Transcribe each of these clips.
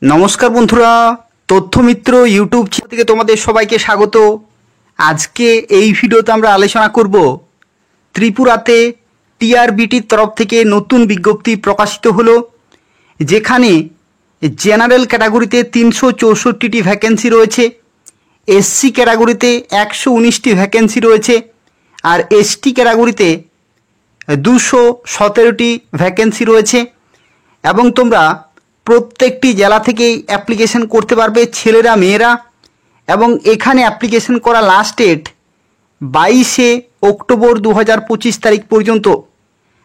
নমস্কার বন্ধুরা, তথ্যমিত্র YouTube channel থেকে তোমাদের সবাইকে স্বাগত। আজকে এই ভিডিওতে আমরা আলোচনা করব ত্রিপুরাতে টিআরবিটির তরফ থেকে নতুন বিজ্ঞপ্তি প্রকাশিত হলো, যেখানে জেনারেল ক্যাটাগরিতে 364টি ভ্যাকেন্সি রয়েছে, এসসি ক্যাটাগরিতে 119টি ভ্যাকেন্সি রয়েছে, আর এসটি ক্যাটাগরিতে 217টি ভ্যাকেন্সি রয়েছে। এবং তোমরা প্রত্যেকটি জেলা থেকেই অ্যাপ্লিকেশন করতে পারবে, ছেলেরা মেয়েরা। এবং এখানে অ্যাপ্লিকেশন করা লাস্ট ডেট 22শে অক্টোবর 2025 তারিখ পর্যন্ত।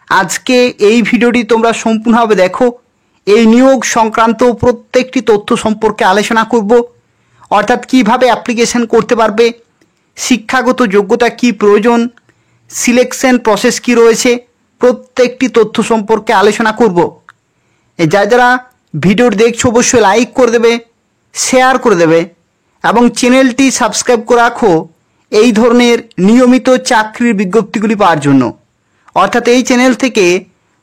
আজকে এই ভিডিওটি তোমরা সম্পূর্ণভাবে দেখো। এই নিয়োগ সংক্রান্ত প্রত্যেকটি তথ্য সম্পর্কে আলোচনা করব, অর্থাৎ কিভাবে অ্যাপ্লিকেশন করতে পারবে, শিক্ষাগত যোগ্যতা কি প্রয়োজন, সিলেকশন প্রসেস কি রয়েছে, প্রত্যেকটি তথ্য সম্পর্কে আলোচনা করব। যারা ভিডিওটি দেখছো অবশ্যই লাইক করে দেবে, শেয়ার করে দেবে এবং চ্যানেলটি সাবস্ক্রাইব করে রাখো এই ধরনের নিয়মিত চাকরির বিজ্ঞপ্তিগুলি পাওয়ার জন্য। অর্থাৎ এই চ্যানেল থেকে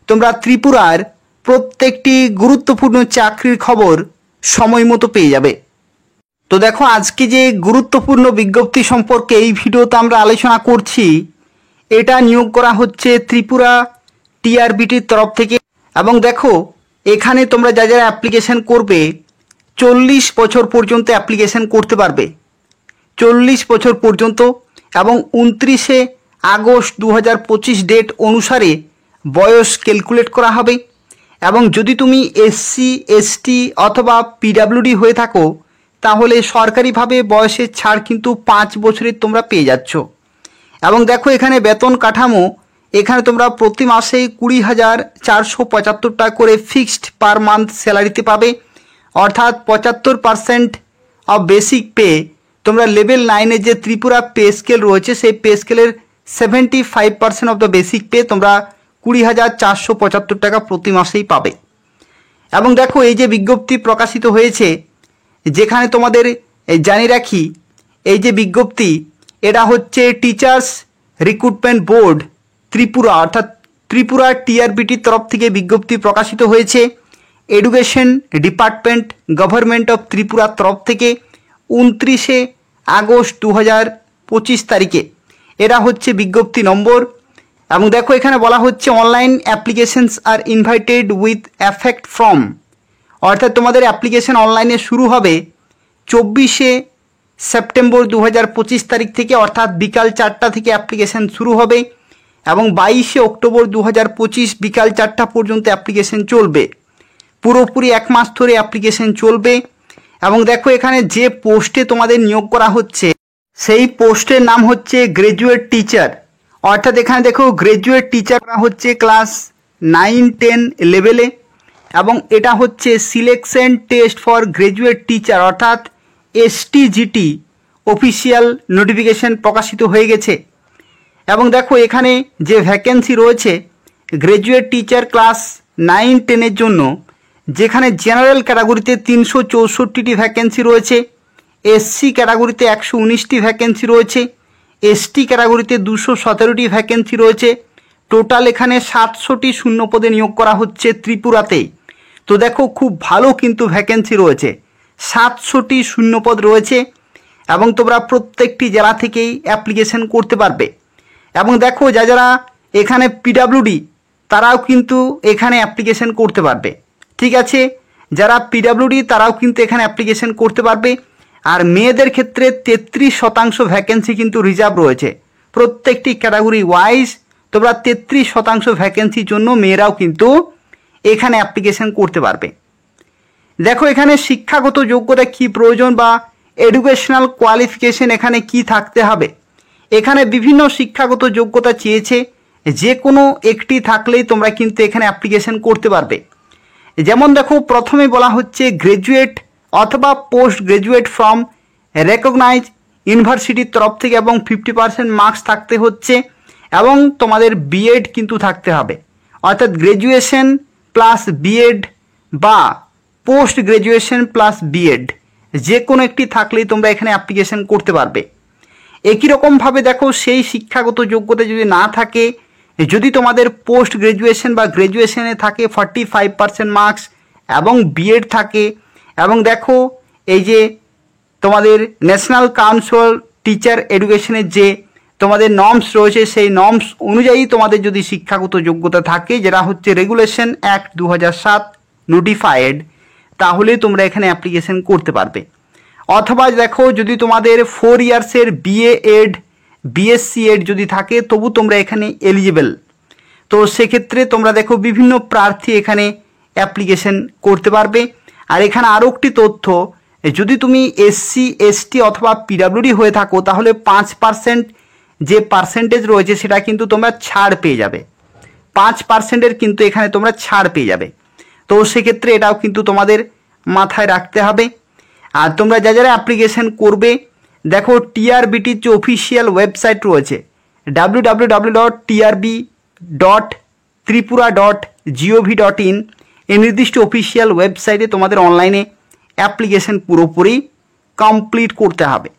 তোমরা ত্রিপুরার প্রত্যেকটি গুরুত্বপূর্ণ চাকরির খবর সময় মতো পেয়ে যাবে। তো দেখো, আজকে যে গুরুত্বপূর্ণ বিজ্ঞপ্তি সম্পর্কে এই ভিডিওতে আমরা আলোচনা করছি, এটা নিয়োগ করা হচ্ছে ত্রিপুরা টিআরবিটির তরফ থেকে। এবং দেখো, এখানে তোমরা যারা অ্যাপ্লিকেশন করবে 40 বছর পর্যন্ত অ্যাপ্লিকেশন করতে পারবে, 40 বছর পর্যন্ত। এবং 29শে আগস্ট 2025 ডেট অনুসারে বয়স ক্যালকুলেট করা হবে। এবং যদি তুমি এসসি এসটি অথবা পিডাব্লিউডি হয়ে থাকো, তাহলে সরকারিভাবে বয়সের ছাড় কিন্তু 5 বছরের তোমরা পেয়ে যাচ্ছ। এবং দেখো, এখানে বেতন কাঠামো, এখানে তোমরা প্রতি মাসে 20,475 টাকা করে ফিক্সড পার মান্থ স্যালারিতে পাবে। অর্থাৎ 75% অফ বেসিক পে তোমরা লেভেল 9-এর যে ত্রিপুরা পে স্কেল রয়েছে, সেই পে স্কেলের 75% অফ দ্য বেসিক পে তোমরা 20,475 টাকা প্রতি মাসেই পাবে। এবং দেখো, এই যে বিজ্ঞপ্তি প্রকাশিত হয়েছে, যেখানে তোমাদের জানিয়ে রাখি, এই যে বিজ্ঞপ্তি, এটা হচ্ছে টিচার্স রিক্রুটমেন্ট বোর্ড ত্রিপুরা, অর্থাৎ ত্রিপুরা টিআরবিটির তরফ থেকে বিজ্ঞপ্তি প্রকাশিত হয়েছে। এডুকেশন ডিপার্টমেন্ট গভর্নমেন্ট অফ ত্রিপুরার তরফ থেকে 29শে আগস্ট 2025 তারিখে। এরা হচ্ছে বিজ্ঞপ্তি নম্বর। এবং দেখো, এখানে বলা হচ্ছে online applications are invited with effect from, অর্থাৎ তোমাদের অ্যাপ্লিকেশন অনলাইনে শুরু হবে 24শে সেপ্টেম্বর 2025 তারিখ থেকে, অর্থাৎ বিকাল 4টা থেকে অ্যাপ্লিকেশন শুরু হবে। এবং 22শে অক্টোবর 2025 বিকাল 4টা পর্যন্ত অ্যাপ্লিকেশন চলবে। পুরোপুরি 1 মাস ধরে অ্যাপ্লিকেশন চলবে। এবং দেখো, এখানে যে পোস্টে তোমাদের নিয়োগ করা হচ্ছে, সেই পোস্টের নাম হচ্ছে গ্র্যাজুয়েট টিচার। অর্থাৎ এখানে দেখো, গ্র্যাজুয়েট টিচার হচ্ছে ক্লাস 9-10 লেভেলে। এবং এটা হচ্ছে selection test for graduate teacher, অর্থাৎ এসটিজিটি অফিসিয়াল নোটিফিকেশন প্রকাশিত হয়ে গেছে। এবং দেখো, এখানে যে ভ্যাকেন্সি রয়েছে গ্র্যাজুয়েট টিচার ক্লাস 9-10-এর জন্য, যেখানে জেনারেল ক্যাটাগরিতে 364টি ভ্যাকেন্সি রয়েছে, এসসি ক্যাটাগরিতে 119টি ভ্যাকেন্সি রয়েছে, এসটি ক্যাটাগরিতে 217টি ভ্যাকেন্সি রয়েছে। টোটাল এখানে 700টি শূন্য পদে নিয়োগ করা হচ্ছে ত্রিপুরাতেই। তো দেখো, খুব ভালো কিন্তু ভ্যাকেন্সি রয়েছে, 700টি শূন্য পদ রয়েছে। এবং তোমরা প্রত্যেকটি জেলা থেকেই অ্যাপ্লিকেশন করতে পারবে। এবং দেখো, যারা এখানে পিডাব্লিউডি, তারাও কিন্তু এখানে অ্যাপ্লিকেশন করতে পারবে। ঠিক আছে, যারা পিডাব্লিউডি তারাও কিন্তু এখানে অ্যাপ্লিকেশন করতে পারবে। আর মেয়েদের ক্ষেত্রে 33% ভ্যাকেন্সি কিন্তু রিজার্ভ রয়েছে। প্রত্যেকটি ক্যাটাগরি ওয়াইজ তোমরা 33% ভ্যাকেন্সির জন্য মেয়েরাও কিন্তু এখানে অ্যাপ্লিকেশন করতে পারবে। দেখো, এখানে শিক্ষাগত যোগ্যতা কি প্রয়োজন বা এডুকেশনাল কোয়ালিফিকেশন এখানে কি থাকতে হবে। এখানে বিভিন্ন শিক্ষাগত যোগ্যতা চেয়েছে, যে কোনো একটি থাকলেই তোমরা কিন্তু এখানে অ্যাপ্লিকেশন করতে পারবে। যেমন দেখো, প্রথমে বলা হচ্ছে গ্র্যাজুয়েট অথবা পোস্ট গ্র্যাজুয়েট ফ্রম রেকগনাইজ ইউনিভার্সিটির তরফ থেকে, এবং 50% মার্কস থাকতে হচ্ছে। এবং তোমাদের বিএড কিন্তু থাকতে হবে, অর্থাৎ গ্র্যাজুয়েশন প্লাস বিএড বা পোস্ট গ্র্যাজুয়েশন প্লাস বিএড, যে কোনো একটি থাকলেই তোমরা এখানে অ্যাপ্লিকেশন করতে পারবে। একই রকমভাবে দেখো, সেই শিক্ষাগত যোগ্যতা যদি না থাকে, যদি তোমাদের পোস্ট গ্র্যাজুয়েশন বা গ্র্যাজুয়েশনে থাকে 45% মার্কস এবং বিএড থাকে এবং দেখো এই যে তোমাদের ন্যাশনাল কাউন্সিল টিচার এডুকেশনের যে তোমাদের নর্মস রয়েছে, সেই নর্মস অনুযায়ী তোমাদের যদি শিক্ষাগত যোগ্যতা থাকে, যেটা হচ্ছে রেগুলেশন অ্যাক্ট 2007 নোটিফাইড, তাহলে তোমরা এখানে অ্যাপ্লিকেশন করতে পারবে। অথবা দেখো যদি তোমাদের 4 ইয়ার্সের বিএ এড বিএসসি এড যদি থাকে, তবু তোমরা এখানে এলিজিবল। তো সেক্ষেত্রে তোমরা দেখো বিভিন্ন প্রার্থী এখানে অ্যাপ্লিকেশন করতে পারবে। আর এখানে আরও একটি তথ্য, যদি তুমি এসসি এসটি অথবা পিডাব্লিউডি হয়ে থাকো, তাহলে 5% যে পার্সেন্টেজ রয়েছে সেটা কিন্তু তোমরা ছাড় পেয়ে যাবে। 5%-এর কিন্তু এখানে তোমরা ছাড় পেয়ে যাবে। তো সেক্ষেত্রে এটাও কিন্তু তোমাদের মাথায় রাখতে হবে। আর তোমরা যারা অ্যাপ্লিকেশন করবে, দেখো টিআরবিটির যে অফিসিয়াল ওয়েবসাইট রয়েছে www.trb.tripura.gov.in, এই নির্দিষ্ট অফিসিয়াল ওয়েবসাইটে তোমাদের অনলাইনে অ্যাপ্লিকেশন পুরোপুরি কমপ্লিট করতে হবে।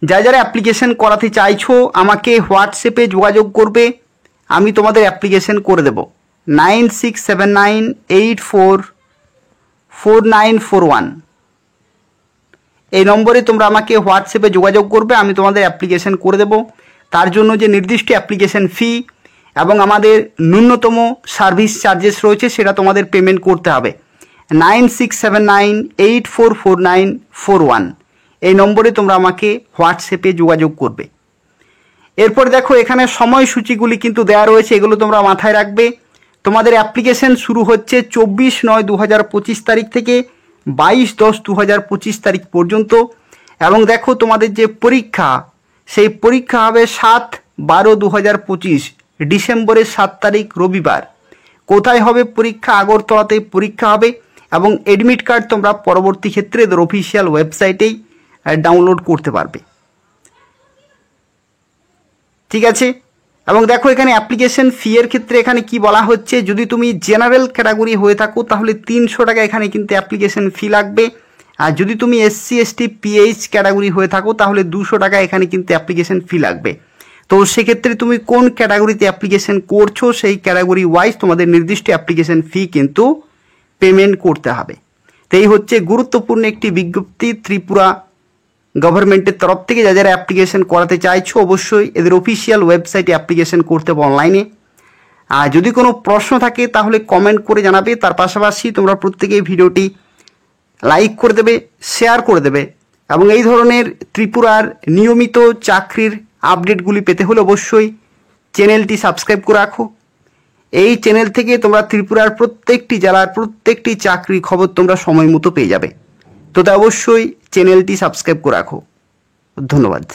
যারা অ্যাপ্লিকেশন করাতে চাইছো আমাকে হোয়াটসঅ্যাপে যোগাযোগ করবে, আমি তোমাদের অ্যাপ্লিকেশন করে দেব। 9679844941 এই নম্বরে তোমরা আমাকে হোয়াটসঅ্যাপে যোগাযোগ করবে, আমি তোমাদের অ্যাপ্লিকেশন করে দেব। তার জন্য যে নির্দিষ্ট অ্যাপ্লিকেশন ফি এবং আমাদের ন্যূনতম সার্ভিস চার্জেস রয়েছে সেটা তোমাদের পেমেন্ট করতে হবে। 9679844941 এই নম্বরে তোমরা আমাকে হোয়াটসঅ্যাপে যোগাযোগ করবে। এরপর দেখো এখানে সময়সূচিগুলি কিন্তু দেওয়া রয়েছে, এগুলো তোমরা মাথায় রাখবে। তোমাদের অ্যাপ্লিকেশন শুরু হচ্ছে 24/9/2025 তারিখ থেকে 22/10/2025 তারিখ পর্যন্ত। এবং দেখো তোমাদের যে পরীক্ষা, সেই পরীক্ষা হবে 7/12/2025 ডিসেম্বরের 7 তারিখ রবিবার। কোথায় হবে পরীক্ষা? আগরতলাতে পরীক্ষা হবে। এবং এডমিট কার্ড তোমরা পরবর্তী ক্ষেত্রে এদের অফিসিয়াল ওয়েবসাইটেই ডাউনলোড করতে পারবে। ঠিক আছে। এবং দেখো এখানে অ্যাপ্লিকেশন ফি এর ক্ষেত্রে এখানে কি বলা হচ্ছে, যদি তুমি জেনারেল ক্যাটাগরি হয়ে থাকো তাহলে 300 টাকা এখানে কিন্তু অ্যাপ্লিকেশন ফি লাগবে। আর যদি তুমি এসসি এসটি পিএইচ ক্যাটাগরি হয়ে থাকো তাহলে 200 টাকা এখানে কিন্তু অ্যাপ্লিকেশন ফি লাগবে। তো সেক্ষেত্রে তুমি কোন ক্যাটাগরিতে অ্যাপ্লিকেশন করছো সেই ক্যাটাগরি ওয়াইজ তোমাদের নির্দিষ্ট অ্যাপ্লিকেশন ফি কিন্তু পেমেন্ট করতে হবে। তো এই হচ্ছে গুরুত্বপূর্ণ একটি বিজ্ঞপ্তি ত্রিপুরা গভর্নমেন্টের তরফ থেকে। যারা অ্যাপ্লিকেশন করাতে চাইছো অবশ্যই এদের অফিসিয়াল ওয়েবসাইটে অ্যাপ্লিকেশন করতে হবে অনলাইনে। আর যদি কোনো প্রশ্ন থাকে তাহলে কমেন্ট করে জানাবে। তার পাশাপাশি তোমরা প্রত্যেকেই ভিডিওটি লাইক করে দেবে, শেয়ার করে দেবে। এবং এই ধরনের ত্রিপুরার নিয়মিত চাকরির আপডেটগুলি পেতে হলে অবশ্যই চ্যানেলটি সাবস্ক্রাইব করে রাখো। এই চ্যানেল থেকে তোমরা ত্রিপুরার প্রত্যেকটি জেলার প্রত্যেকটি চাকরি খবর তোমরা সময় মতো পেয়ে যাবে। তো তা অবশ্যই চ্যানেলটি সাবস্ক্রাইব করে রাখো। ধন্যবাদ।